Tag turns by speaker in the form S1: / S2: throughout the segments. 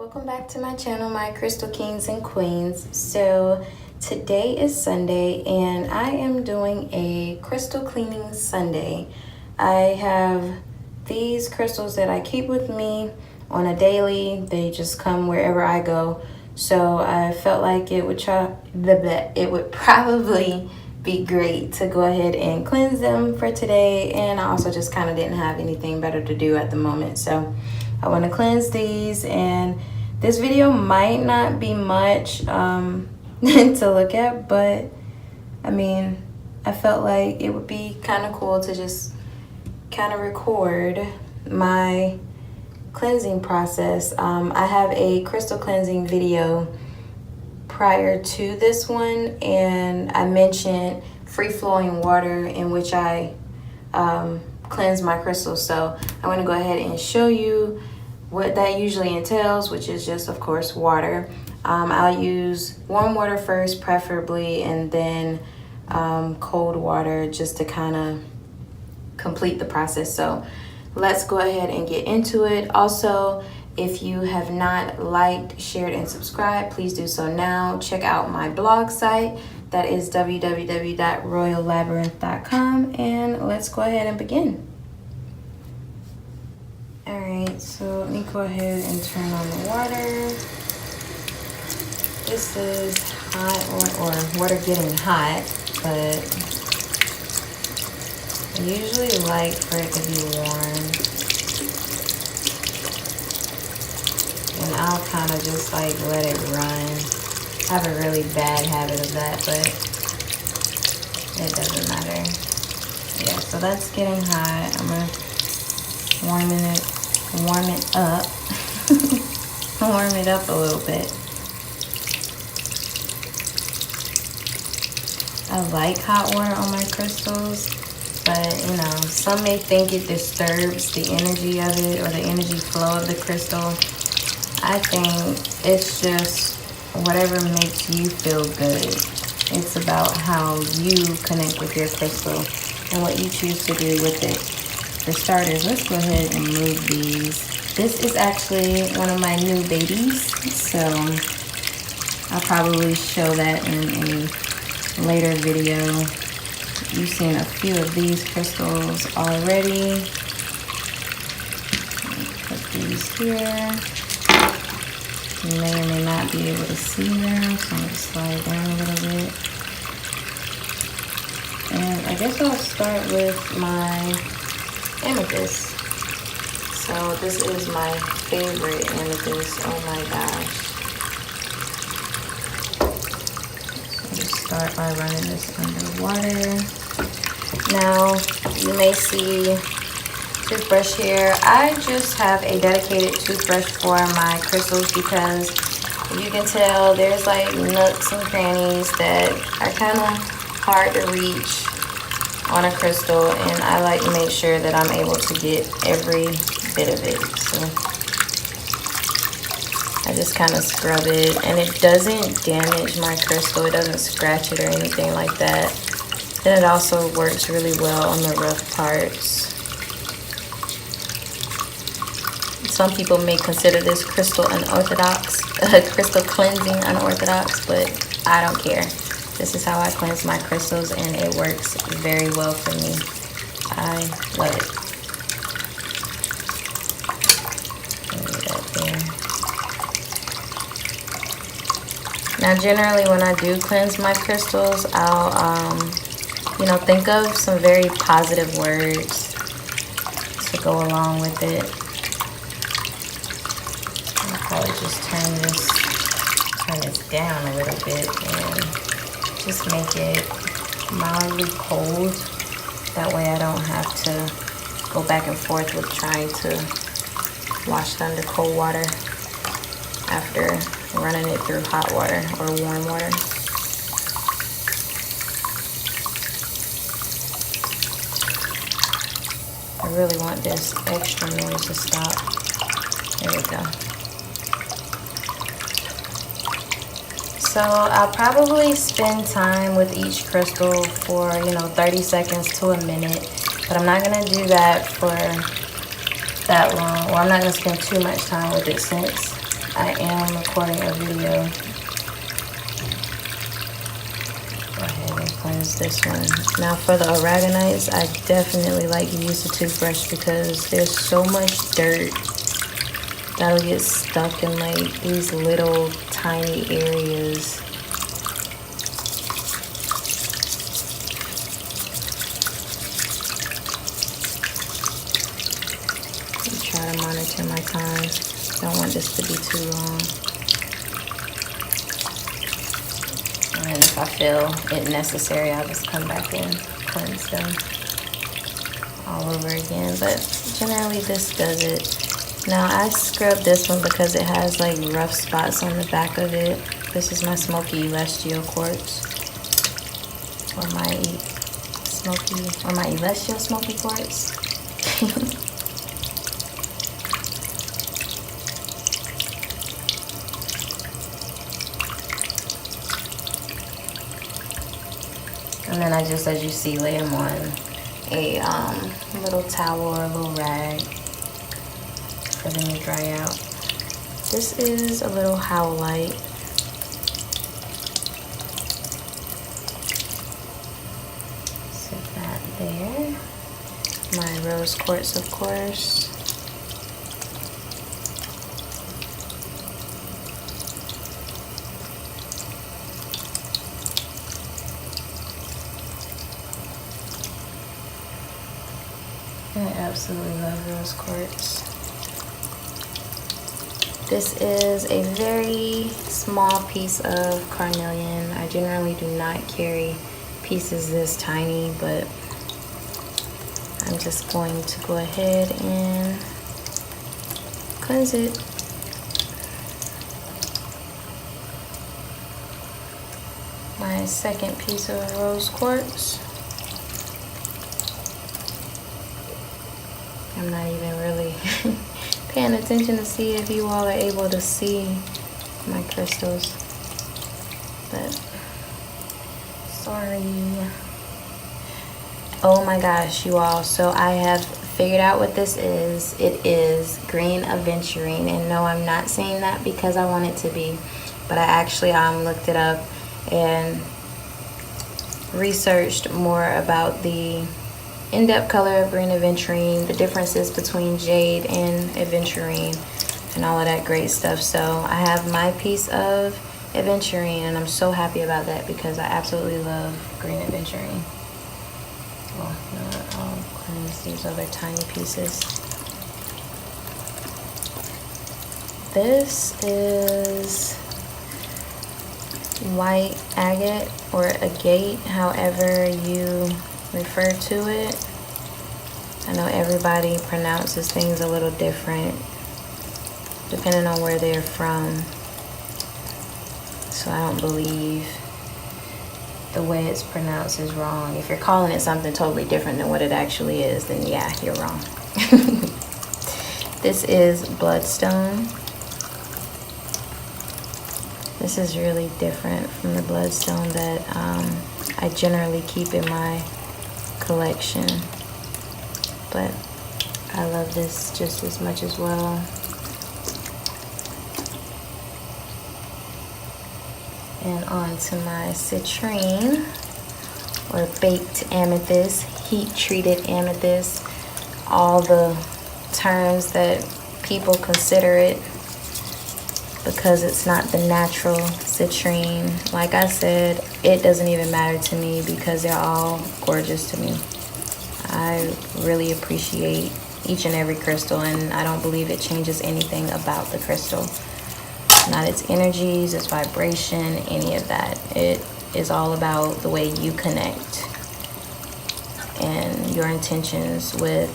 S1: Welcome back to my channel, my crystal kings and queens. So today is Sunday and I am doing a crystal cleaning Sunday. I have these crystals that I keep with me on a daily. They just come wherever I go. So I felt like it would probably be great to go ahead and cleanse them for today. And I also just kind of didn't have anything better to do at the moment. So I want to cleanse these, and this video might not be much to look at, but I mean, I felt like it would be kind of cool to just kind of record my cleansing process. I have a crystal cleansing video prior to this one, and I mentioned free-flowing water in which I cleanse my crystals. So I want to go ahead and show you what that usually entails, which is just, of course, water. I'll use warm water first, preferably, and then cold water just to kind of complete the process. So let's go ahead and get into it. Also, if you have not liked, shared, and subscribed, please do so now. Check out my blog site. That is www.royallabyrinth.com, and let's go ahead and begin. Alright, so let me go ahead and turn on the water. This is hot, or water getting hot, but I usually like for it to be warm. And I'll kind of just like let it run. I have a really bad habit of that, but it doesn't matter. Yeah, so that's getting hot. I'm gonna warm it up. Warm it up a little bit. I like hot water on my crystals, but you know, some may think it disturbs the energy of it or the energy flow of the crystal. I think it's just whatever makes you feel good. It's about how you connect with your crystal and what you choose to do with it. For starters, let's go ahead and move these. This is actually one of my new babies, so I'll probably show that in a later video. You've seen a few of these crystals already. Put these here. You may or may not be able to see them, so I'm going to slide down a little bit. And I guess I'll start with my amethyst. So this is my favorite amethyst. Oh my gosh. So just start by running this under water. Now you may see toothbrush here. I just have a dedicated toothbrush for my crystals because you can tell there's like nooks and crannies that are kind of hard to reach on a crystal, and I like to make sure that I'm able to get every bit of it. So I just kind of scrub it, and it doesn't damage my crystal. It doesn't scratch it or anything like that. Then it also works really well on the rough parts. Some people may consider this crystal unorthodox, crystal cleansing unorthodox, but I don't care. This is how I cleanse my crystals, and it works very well for me. I love it. Leave that there. Now, generally, when I do cleanse my crystals, I'll, think of some very positive words to go along with it. I'll probably just turn this down a little bit and just make it mildly cold. That way I don't have to go back and forth with trying to wash it under cold water after running it through hot water or warm water. I really want this extra noise to stop. There we go. So I'll probably spend time with each crystal for 30 seconds to a minute, but I'm not going to do that for that long, or I'm not going to spend too much time with it since I am recording a video. Go ahead and cleanse this one. Now for the aragonites, I definitely like to use the toothbrush because there's so much dirt that'll get stuck in like these little tiny areas. Try to monitor my time. Don't want this to be too long. And if I feel it necessary, I'll just come back and cleanse them all over again. But generally this does it. Now I scrub this one because it has like rough spots on the back of it. This is my smoky celestial quartz. Or my celestial smoky quartz. And then I just, as you see, lay them on a little towel or a little rag for them to dry out. This is a little howlite. Set that there. My rose quartz, of course. I absolutely love rose quartz. This is a very small piece of carnelian. I generally do not carry pieces this tiny, but I'm just going to go ahead and cleanse it. My second piece of rose quartz. I'm not even really paying attention to see if you all are able to see my crystals, but sorry. Oh my gosh, you all, so I have figured out what this is. It is green aventurine, and no, I'm not saying that because I want it to be, but I actually looked it up and researched more about the in-depth color of green aventurine, the differences between jade and aventurine, and all of that great stuff. So I have my piece of aventurine, and I'm so happy about that because I absolutely love green aventurine. Well, you know what? I'll cleanse these other tiny pieces. This is white agate or agate, however you refer to it. I know everybody pronounces things a little different depending on where they're from, so I don't believe the way it's pronounced is wrong. If you're calling it something totally different than what it actually is, then yeah, you're wrong. This is bloodstone. This is really different from the bloodstone that I generally keep in my collection, but I love this just as much as well. And on to my citrine, or baked amethyst, heat treated amethyst, all the terms that people consider it, because it's not the natural citrine. Like I said, it doesn't even matter to me because they're all gorgeous to me. I really appreciate each and every crystal, and I don't believe it changes anything about the crystal. Not its energies, its vibration, any of that. It is all about the way you connect and your intentions with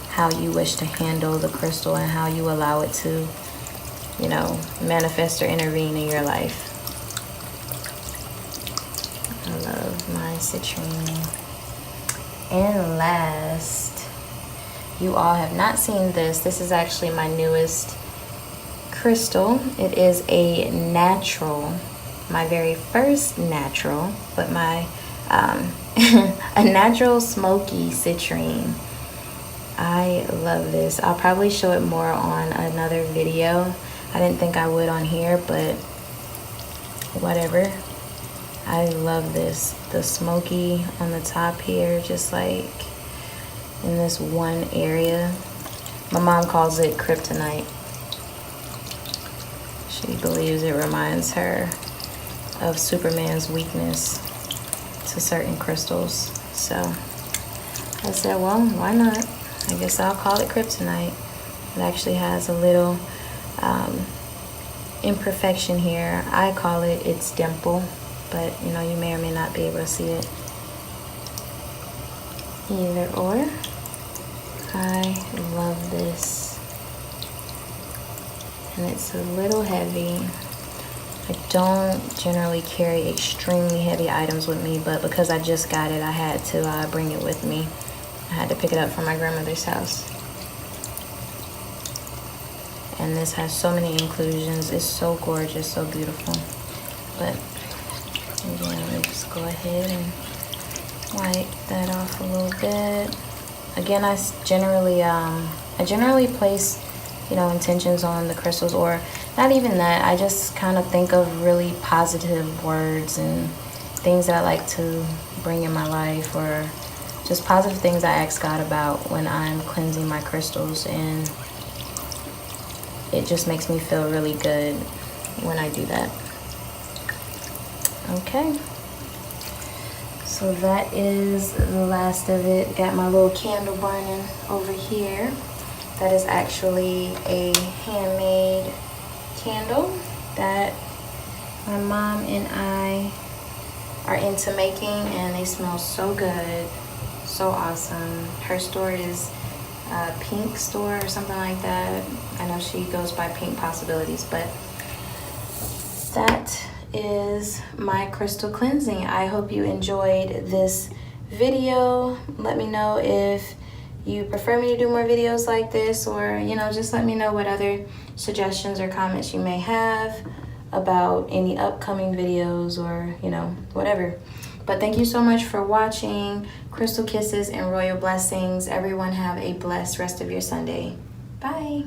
S1: how you wish to handle the crystal and how you allow it to, you know, manifest or intervene in your life. I love my citrine. And last, you all have not seen this. This is actually my newest crystal. It is a natural, my very first natural, but my a natural smoky citrine. I love this. I'll probably show it more on another video. I didn't think I would on here, but whatever. I love this. The smoky on the top here, just like in this one area. My mom calls it kryptonite. She believes it reminds her of Superman's weakness to certain crystals. So I said, well, why not? I guess I'll call it kryptonite. It actually has a little imperfection here. I call it its dimple, but you know, you may or may not be able to see it. Either or. I love this. And it's a little heavy. I don't generally carry extremely heavy items with me, but because I just got it, I had to bring it with me. I had to pick it up from my grandmother's house. And this has so many inclusions. It's so gorgeous, so beautiful. But again, let me just go ahead and wipe that off a little bit. Again, I generally place, you know, intentions on the crystals, or not even that. I just kind of think of really positive words and things that I like to bring in my life, or just positive things I ask God about when I'm cleansing my crystals, and it just makes me feel really good when I do that. Okay. So that is the last of it. Got my little candle burning over here. That is actually a handmade candle that my mom and I are into making, and they smell so good, so awesome. Her store is Pink Store or something like that. I know she goes by Pink Possibilities, but that is my crystal cleansing. I hope you enjoyed this video. Let me know if you prefer me to do more videos like this, or you know, just let me know what other suggestions or comments you may have about any upcoming videos, or you know, whatever. But thank you so much for watching. Crystal kisses and royal blessings. Everyone have a blessed rest of your Sunday. Bye.